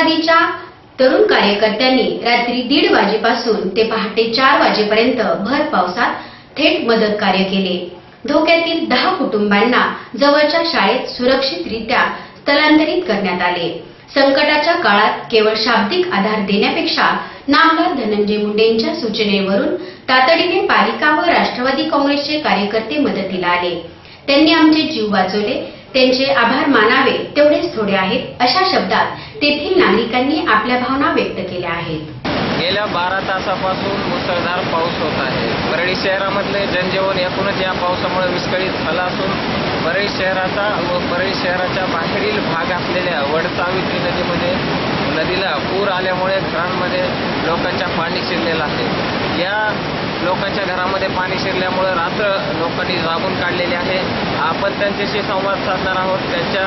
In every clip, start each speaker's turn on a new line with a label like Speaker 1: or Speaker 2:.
Speaker 1: राष्ट्रवादीच्या तरुण कार्यकर्त्यांनी रात्री 1:30 वाजेपासून ते पहाटे 4 वाजेपर्यंत भर पावसात थेट मदत कार्य केले। धोक्यातील 10 कुटुंबांना जवळच्या शाळेत सुरक्षितरित्या स्थलांतरित करण्यात आले। संकटाच्या काळात केवळ शाब्दिक आधार देण्यापेक्षा नामदार धनंजय मुंडेंच्या सूचनेवरून तातडीने पालिका व राष्ट्रवादी काँग्रेसचे कार्यकर्ते मदतीला आले। त्यांनी आमचे जीव वाचवले, त्यांचे आभार मानावे तेवढेच थोडे आहेत अशा शब्दात तेथील नागरिकांनी आपल्या भावना व्यक्त केल्या आहेत।
Speaker 2: गेल्या 12 तासापासून मुसळधार पाऊस होत आहे। परळी शहरामधले जनजीवन एकूणच या पावसामुळे विस्कळीत झालं असून परळी शहराचा व परळी शहराच्या बाहेरील भाग असलेल्या वडसावित्री नदीला पूर आल्यामुळे घरांमध्ये लोकांच्या पाणी शिरलेलं आहे। या लोकांच्या घरामध्ये पाणी शिरल्यामुळे रात्र लोकांनी जागून काढलेली आहे। आपण त्यांच्याशी संवाद साधणार आहोत, त्यांच्या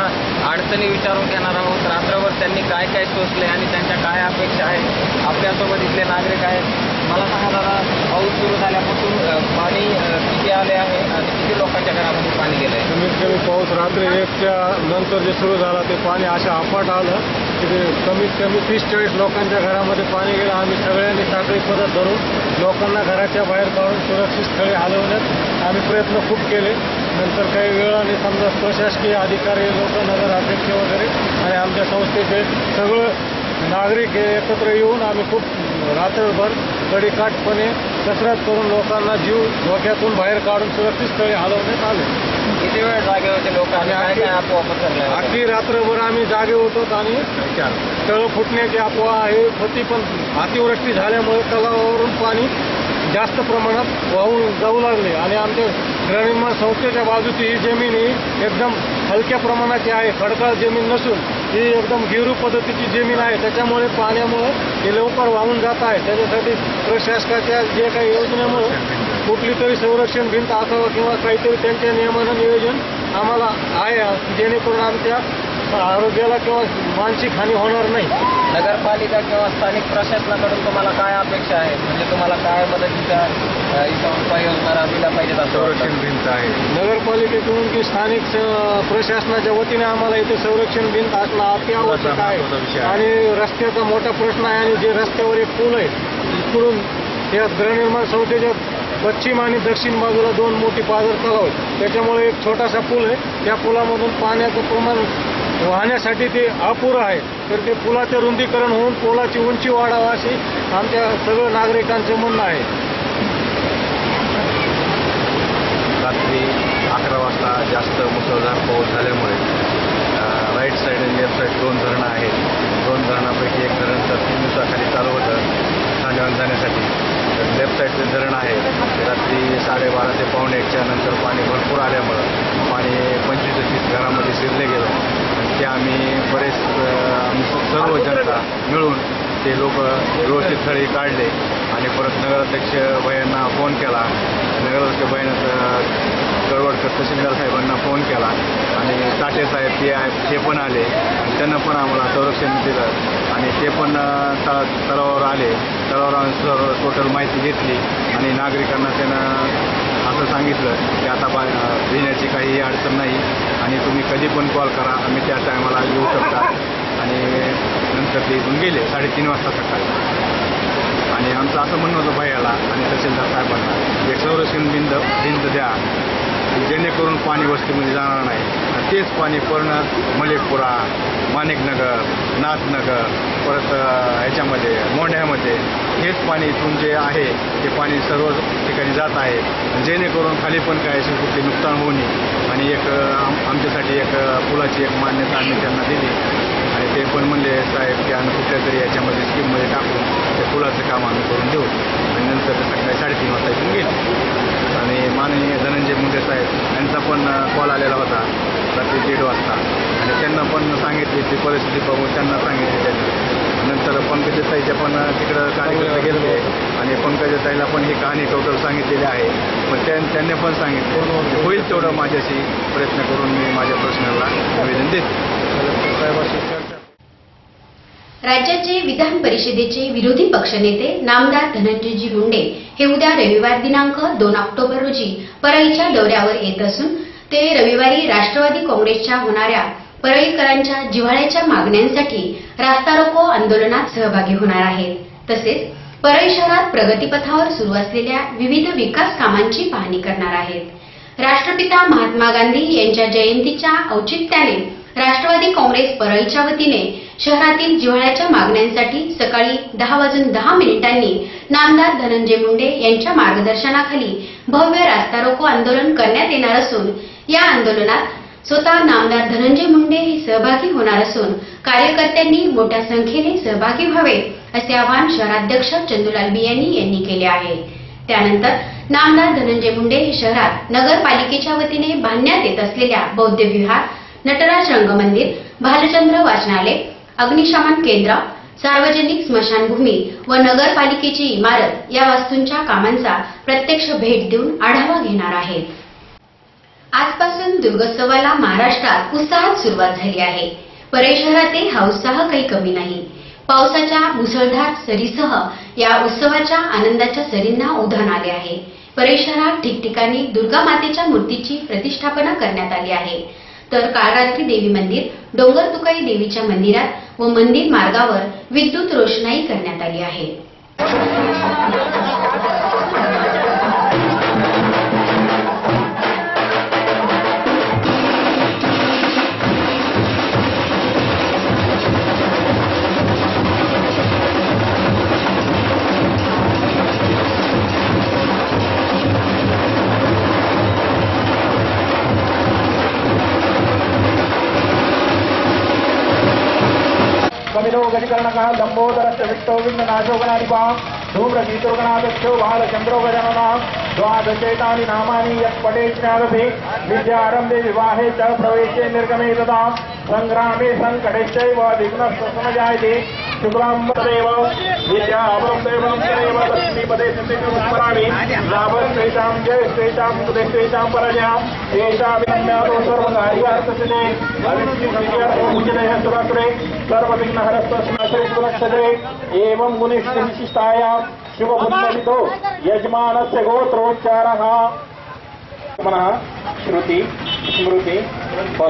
Speaker 2: अडचणी विचारून घेणार आहोत। रात्रभर त्यांनी काय काय सोसले आणि त्यांच्या काय अपेक्षा आहेत आपल्यासोबत इथले नागरिक आहेत। मला सांगा दादा, पाऊस सुरू झाल्यापासून पाणी किती आले आहे आणि किती लोकांच्या घरामध्ये पाणी गेलं आहे?
Speaker 3: कमीत कमी पाऊस रात्री 1च्या नंतर जे सुरू झाला ते पाणी अशा अफाट आलं की कमीत कमी 30-40 लोकांच्या घरामध्ये पाणी गेलं। आम्ही सगळ्यांनी साखळी पद्धत धरून लोकांना घराच्या बाहेर काढून सुरक्षित स्थळी हलवण्यात आम्ही प्रयत्न खूप केले। नंतर काही वेळाने समजा प्रशासकीय अधिकारी लोक, नगराध्यक्ष वगैरे आणि आमच्या संस्थेचे सगळं नागरिक हे एकत्र येऊन आम्ही खूप रात्रभर कडेकाटपणे कसरत करून लोकांना जीव धोक्यातून बाहेर काढून सुरक्षित स्थळी हलवण्यात आले।
Speaker 2: किती वेळ जागे होते लोक आणि काय
Speaker 3: अगदी रात्रभर आम्ही जागे होतो आणि तळ फुटण्याची अफवा होती, पण अतिवृष्टी झाल्यामुळे तलावावरून पाणी जास्त प्रमाणात वाहून जाऊ लागले आणि आमच्या गृहनिर्माण संस्थेच्या बाजूची ही जमीन ही एकदम हलक्या प्रमाणाची आहे, खडकाळ जमीन नसून ही एकदम गिरू पद्धतीची जमीन आहे। त्याच्यामुळे पाण्यामुळे हे लवकर वाहून जात आहे। त्याच्यासाठी प्रशासनाच्या जे काही योजनेमुळे कुठली तरी संरक्षण भिंत असावं किंवा काहीतरी त्यांच्या नियमानं नियोजन आम्हाला आहे, जेणेकरून आमच्या आरोग्याला किंवा मानसिक हानी होणार नाही।
Speaker 2: नगरपालिका किंवा स्थानिक प्रशासनाकडून तुम्हाला काय अपेक्षा आहे, म्हणजे तुम्हाला काय मदतीच्या उपाययोजना राबविल्या पाहिजेत?
Speaker 3: संरक्षण भिंत आहे नगरपालिकेकडून की स्थानिक प्रशासनाच्या वतीने आम्हाला इथे संरक्षण भिंत असणं अति आवश्यक आहे। आणि रस्त्याचा मोठा प्रश्न आहे आणि जे रस्त्यावर एक पूल आहे, इकडून या गृहनिर्माण संस्थेच्या पश्चिम आणि दक्षिण बाजूला 2 मोठी पाझर तलाव आहेत। त्याच्यामुळे एक छोटासा पूल आहे, त्या पुलामधून पाण्याचं प्रमाण वाहण्यासाठी ते अपुरं आहे। तर ते पुलाचे रुंदीकरण होऊन पुलाची उंची वाढावी अशी आमच्या सगळं नागरिकांचं म्हणणं आहे।
Speaker 4: रात्री 11 वाजता जास्त मुसळधार पाऊस झाल्यामुळे राईट साईड आणि लेफ्ट साईड 2 धरणं आहेत। 2 धरणापैकी एक धरण तर 3 दिवसाखाली चालू होतं सांगलीला जाण्यासाठी। तर लेफ्ट साईडचे धरण आहे ते रात्री 12:30 ते पावणे 1च्या नंतर पाणी भरपूर आल्यामुळं पाणी 25-30 घरामध्ये शिरले गेलं आणि ते आम्ही सर्व जनता मिळून ते लोक व्यवस्थित स्थळी काढले आणि परत नगराध्यक्ष भैयांना फोन केला। नगराध्यक्ष भैयांना कळवडकर तहसीलदार साहेबांना फोन केला आणि साठे साहेब ते पण आले आणि त्यांना पण आम्हाला संरक्षण दिलं आणि ते पण तलावावर आले। तलावावर टोटल माहिती घेतली आणि नागरिकांना त्यांना असं सांगितलं की आता येण्याची काही अडचण नाही आणि तुम्ही कधी पण कॉल करा, आम्ही त्या टायमाला येऊ शकता। आणि नंतर ते इथून गेले 3:30 वाजता सकाळी। आणि आमचं असं म्हणणं होतं भैयाला आणि तहसीलदार साहेबांना एक संरक्षण भिंत द्या जेणेकरून पाणी वस्तीमध्ये जाणार नाही। तेच पाणी पूर्ण मलिकपुरा, माणिकनगर, नाथनगर, परत ह्याच्यामध्ये मोंढ्यामध्ये हेच पाणी इथून जे आहे ते पाणी सर्व ठिकाणी जात आहे, जेणेकरून खाली पण काय अशी कुठली नुकसान होऊ नये। आणि एक आमच्यासाठी एक पुलाची एक मान्यता आम्ही त्यांना दिली आणि ते पण म्हणले साहेब की आम्ही कुठल्या तरी याच्यामध्ये स्कीममध्ये टाकून त्या पुलाचं काम आम्ही करून देऊ। आणि नंतर ते सकाळी 3:30 वाजता इथून गेले आणि माननीय धनंजय मुंडे साहेब यांचा पण कॉल आलेला होता रात्री 1:30 वाजता आणि त्यांना पण सांगितली ती परिस्थिती बघून त्यांना सांगितली त्यांनी। नंतर पंकजाताईच्या पण तिकडं कार्यकर्ते गेले आणि पंकजाताईला पण ही कहाणी टोटल सांगितलेली आहे, पण त्यांनी पण सांगितलं होईल तेवढं माझ्याशी प्रयत्न करून मी माझ्या प्रश्नाला निवेदन देते।
Speaker 1: राज्याचे विधान परिषदेचे विरोधी पक्षनेते नामदार धनंजयजी मुंडे हे उद्या रविवार दिनांक 2 ऑक्टोबर रोजी परळीच्या दौऱ्यावर येत असून ते रविवारी राष्ट्रवादी काँग्रेसच्या होणाऱ्या परळीकरांच्या जिव्हाळ्याच्या मागण्यांसाठी रास्ता रोको आंदोलनात सहभागी होणार आहेत. तसेच परळी शहरात प्रगतीपथावर सुरू असलेल्या विविध विकास कामांची पाहणी करणार आहेत. राष्ट्रपिता महात्मा गांधी यांच्या जयंतीच्या औचित्याने राष्ट्रवादी काँग्रेस परळीच्या वतीने शहरातील जिव्हाळ्याच्या मागण्यांसाठी सकाळी 10:10 नामदार धनंजय मुंडे यांच्या मार्गदर्शनाखाली भव्य रास्ता रोको आंदोलन करण्यात येणार असून या आंदोलनात स्वतः नामदार धनंजय मुंडे हे सहभागी होणार असून कार्यकर्त्यांनी मोठ्या संख्येने सहभागी व्हावे असे आवाहन शहराध्यक्ष चंदूलाल बियाणी यांनी केले आहे. त्यानंतर नामदार धनंजय मुंडे हे शहरात नगरपालिकेच्या वतीने बांधण्यात येत असलेल्या बौद्ध विहार, नटराज रंगमंदिर, भालचंद्र वाचनालय, अग्निशमन केंद्र, सार्वजनिक स्मशानभूमी व नगरपालिकेची इमारत या वास्तूंच्या कामांचा प्रत्यक्ष भेट देऊन आढावा घेणार आहेत. आजपासून दुर्गोत्सवाला महाराष्ट्रात उत्साहात सुरुवात झाली आहे. परळी शहरातील हा उत्साह काही कमी नाही. पावसाच्या मुसळधार सरीसह या उत्सवाच्या आनंदाच्या सरींना उधाण आले आहे. परळी शहरात ठिकठिकाणी दुर्गा मातेच्या मूर्तीची प्रतिष्ठापना करण्यात आली आहे. तर काल रात्री देवी मंदिर, डोंगर तुकाई देवीच्या मंदिरात व मंदिर मार्गावर विद्युत रोषणाई करण्यात आली आहे.
Speaker 5: कमिलो गजकर्णकः लंबोदरस्य विट्टो विघ्ननाशो गणाधिपः धूम्रगीतो गणाध्यक्षो बालचंद्रो गजाननः द्वादशेतानि नामानि यत्पठे ज्ञायते विद्यारम्भे विवाहे च प्रवेशे निर्गमे तथा संग्रामे संकटेश्चैव विघ्नः शुक्लाम्बदेव विद्यावरं देवं लक्ष्मीपदे स्मरामि लाभस्तेषां जयस्तेषां सुदेस्तेषां परजयां तेषां विनम्यातो सर्वकार्यार्थसिद्धे अविद्युज्यते सुरत्रे सर्वविघ्नहरस्तस्मै सुरक्षते एवं मुनिष्ठिशिष्टायां शुभबुद्धितो यजमानस्य गोत्रोच्चारः पुनः श्रुति स्मृति